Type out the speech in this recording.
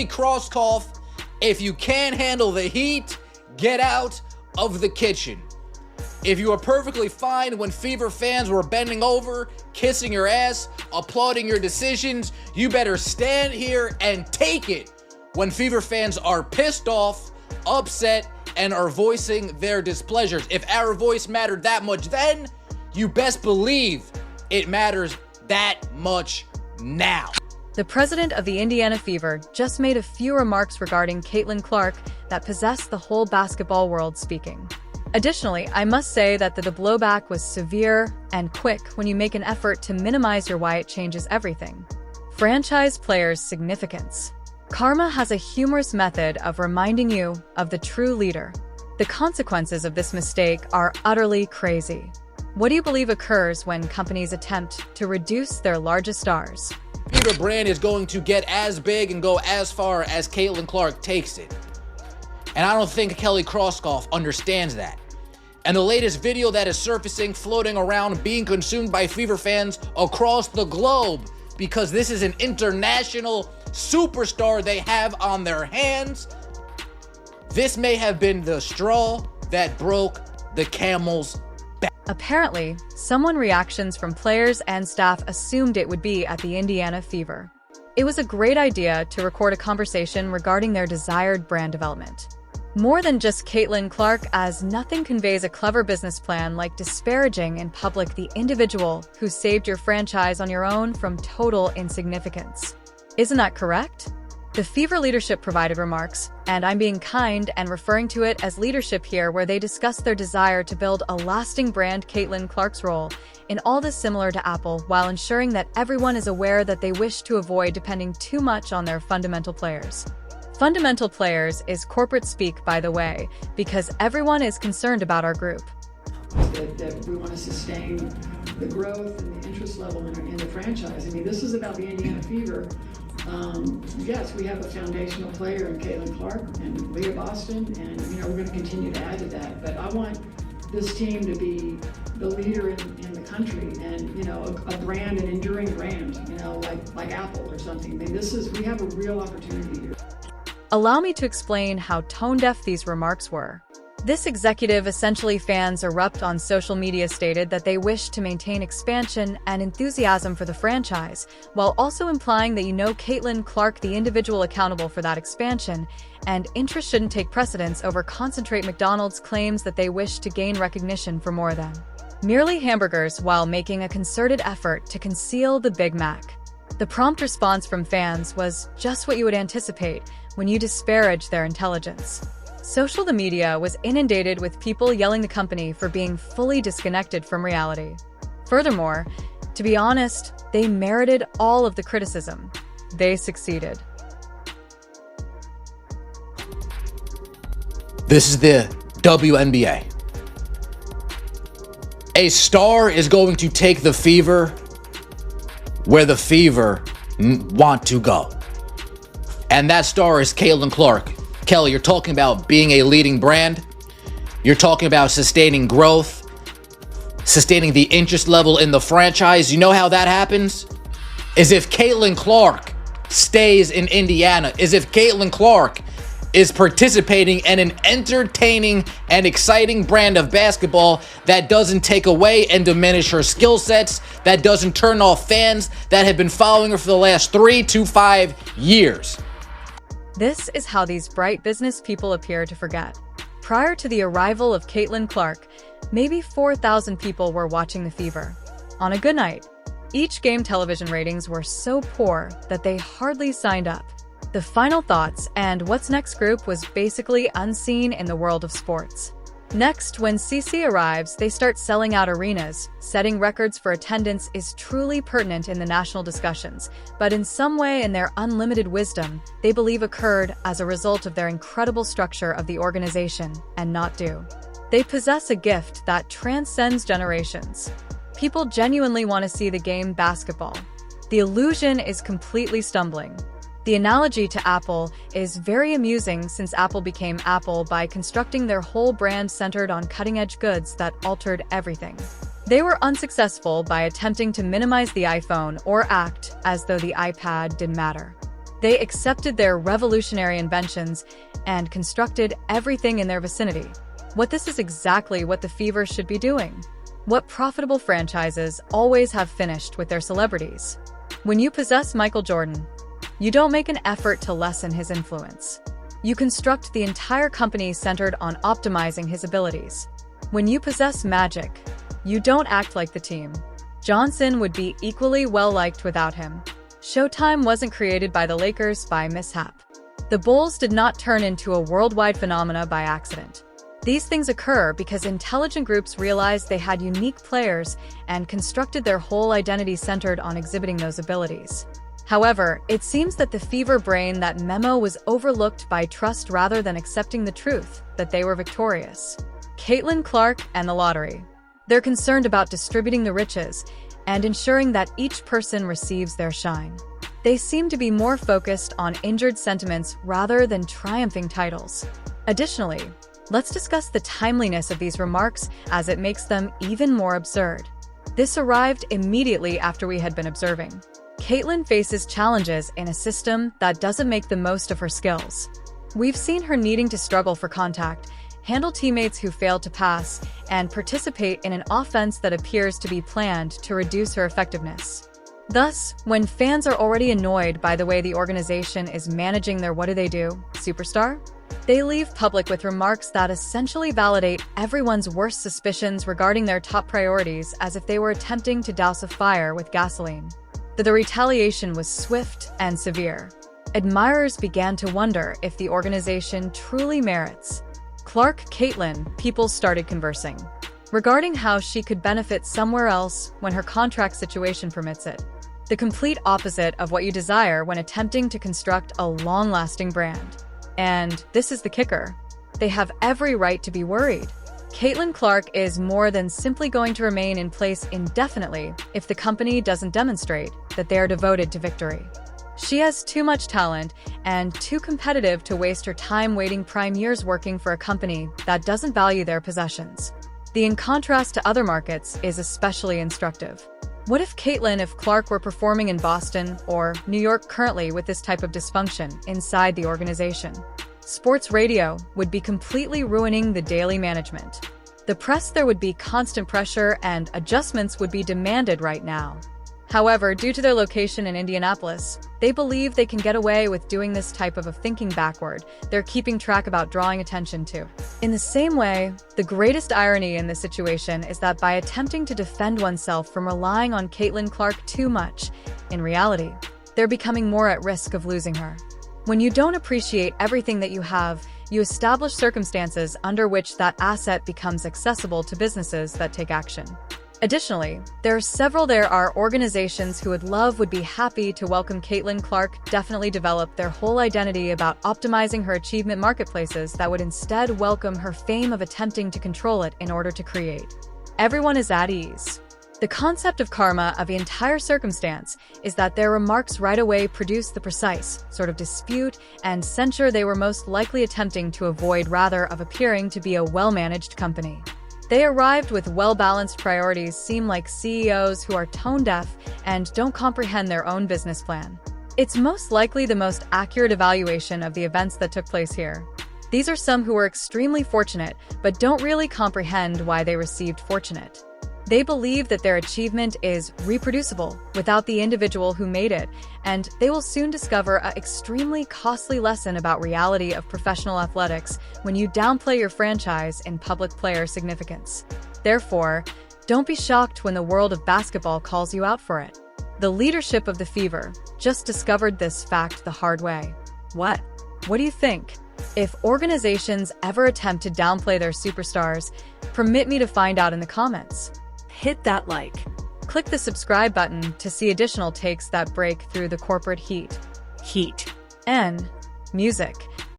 Kelly Krauskopf, if you can't handle the heat, get out of the kitchen. If you were perfectly fine when Fever fans were bending over, kissing your ass, applauding your decisions, you better stand here and take it when Fever fans are pissed off, upset, and are voicing their displeasures. If our voice mattered that much then, you best believe it matters that much now. The president of the Indiana Fever just made a few remarks regarding Caitlin Clark that possessed the whole basketball world speaking. Additionally, I must say that the blowback was severe and quick when you make an effort to minimize your why it changes everything. Franchise players' significance. Karma has a humorous method of reminding you of the true leader. The consequences of this mistake are utterly crazy. What do you believe occurs when companies attempt to reduce their largest stars? Fever brand is going to get as big and go as far as Caitlin Clark takes it. And I don't think Kelly Krauskopf understands that. And the latest video that is surfacing, floating around, being consumed by Fever fans across the globe, because this is an international superstar they have on their hands. This may have been the straw that broke the camel's back. Apparently, someone reactions from players and staff assumed it would be at the Indiana Fever. It was a great idea to record a conversation regarding their desired brand development. More than just Caitlin Clark, as nothing conveys a clever business plan like disparaging in public the individual who saved your franchise on your own from total insignificance. Isn't that correct? The Fever leadership provided remarks, and I'm being kind and referring to it as leadership here, where they discussed their desire to build a lasting brand. Caitlin Clark's role in all this similar to Apple, while ensuring that everyone is aware that they wish to avoid depending too much on their fundamental players. Fundamental players is corporate speak, by the way, because everyone is concerned about our group. That we want to sustain the growth and the interest level in the franchise. I mean, this is about the Indiana Fever. Yes, we have a foundational player in Caitlin Clark and Leah Boston, and we're going to continue to add to that. But I want this team to be the leader in the country, and a brand, an enduring brand, like Apple or something. I mean, we have a real opportunity here. Allow me to explain how tone-deaf these remarks were. This executive, essentially fans ERUPTS on social media, stated that they wish to maintain expansion and enthusiasm for the franchise, while also implying that Caitlin Clark, the individual accountable for that expansion, and interest shouldn't take precedence over concentrate. McDonald's claims that they wish to gain recognition for more than merely hamburgers, while making a concerted effort to conceal the Big Mac. The prompt response from fans was just what you would anticipate when you disparage their intelligence. Social media was inundated with people yelling the company for being fully disconnected from reality. Furthermore, to be honest, they merited all of the criticism. They succeeded. This is the WNBA. A star is going to take the Fever where the Fever want to go. And that star is Caitlin Clark. Kelly, you're talking about being a leading brand. You're talking about sustaining growth, sustaining the interest level in the franchise. You know how that happens? Is if Caitlin Clark stays in Indiana, is if Caitlin Clark is participating in an entertaining and exciting brand of basketball that doesn't take away and diminish her skill sets, that doesn't turn off fans that have been following her for the last 3 to 5 years. This is how these bright business people appear to forget. Prior to the arrival of Caitlin Clark, maybe 4,000 people were watching the Fever. On a good night, each game television ratings were so poor that they hardly signed up. The Final Thoughts and What's Next group was basically unseen in the world of sports. Next, when CC arrives, they start selling out arenas. Setting records for attendance is truly pertinent in the national discussions, but in some way, in their unlimited wisdom, they believe occurred as a result of their incredible structure of the organization, and not due. They possess a gift that transcends generations. People genuinely want to see the game basketball. The illusion is completely stumbling. The analogy to Apple is very amusing, since Apple became Apple by constructing their whole brand centered on cutting-edge goods that altered everything. They were unsuccessful by attempting to minimize the iPhone or act as though the iPad didn't matter. They accepted their revolutionary inventions and constructed everything in their vicinity. This is exactly what the Fever should be doing. What profitable franchises always have finished with their celebrities? When you possess Michael Jordan, you don't make an effort to lessen his influence. You construct the entire company centered on optimizing his abilities. When you possess Magic, you don't act like the team. Johnson would be equally well-liked without him. Showtime wasn't created by the Lakers by mishap. The Bulls did not turn into a worldwide phenomena by accident. These things occur because intelligent groups realized they had unique players and constructed their whole identity centered on exhibiting those abilities. However, it seems that the Fever brain that memo was overlooked by trust rather than accepting the truth that they were victorious. Caitlin Clark and the lottery. They're concerned about distributing the riches and ensuring that each person receives their shine. They seem to be more focused on injured sentiments rather than triumphing titles. Additionally, let's discuss the timeliness of these remarks as it makes them even more absurd. This arrived immediately after we had been observing. Caitlin faces challenges in a system that doesn't make the most of her skills. We've seen her needing to struggle for contact, handle teammates who fail to pass, and participate in an offense that appears to be planned to reduce her effectiveness. Thus, when fans are already annoyed by the way the organization is managing their superstar, they leave public with remarks that essentially validate everyone's worst suspicions regarding their top priorities as if they were attempting to douse a fire with gasoline. The retaliation was swift and severe. Admirers began to wonder if the organization truly merits. Caitlin, people started conversing regarding how she could benefit somewhere else when her contract situation permits it. The complete opposite of what you desire when attempting to construct a long-lasting brand. And this is the kicker. They have every right to be worried. Caitlin Clark is more than simply going to remain in place indefinitely if the company doesn't demonstrate that they are devoted to victory. She has too much talent and too competitive to waste her time waiting prime years working for a company that doesn't value their possessions. In contrast to other markets, is especially instructive. What if Clark were performing in Boston or New York currently with this type of dysfunction inside the organization? Sports radio would be completely ruining the daily management. The press, there would be constant pressure and adjustments would be demanded right now. However, due to their location in Indianapolis, they believe they can get away with doing this type of thinking backward. They're keeping track about drawing attention to. In the same way, the greatest irony in this situation is that by attempting to defend oneself from relying on Caitlin Clark too much, in reality, they're becoming more at risk of losing her. When you don't appreciate everything that you have, you establish circumstances under which that asset becomes accessible to businesses that take action. Additionally, there are organizations who would be happy to welcome Caitlin Clark, definitely develop their whole identity about optimizing her achievement marketplaces that would instead welcome her fame of attempting to control it in order to create. Everyone is at ease. The concept of karma of the entire circumstance is that their remarks right away produce the precise sort of dispute and censure they were most likely attempting to avoid rather of appearing to be a well-managed company. They arrived with well-balanced priorities, seem like CEOs who are tone-deaf and don't comprehend their own business plan. It's most likely the most accurate evaluation of the events that took place here. These are some who were extremely fortunate but don't really comprehend why they received fortunate. They believe that their achievement is reproducible without the individual who made it, and they will soon discover an extremely costly lesson about reality of professional athletics when you downplay your franchise in public player significance. Therefore, don't be shocked when the world of basketball calls you out for it. The leadership of the Fever just discovered this fact the hard way. What do you think? If organizations ever attempt to downplay their superstars, permit me to find out in the comments. Hit that like. Click the subscribe button to see additional takes that break through the corporate heat and music.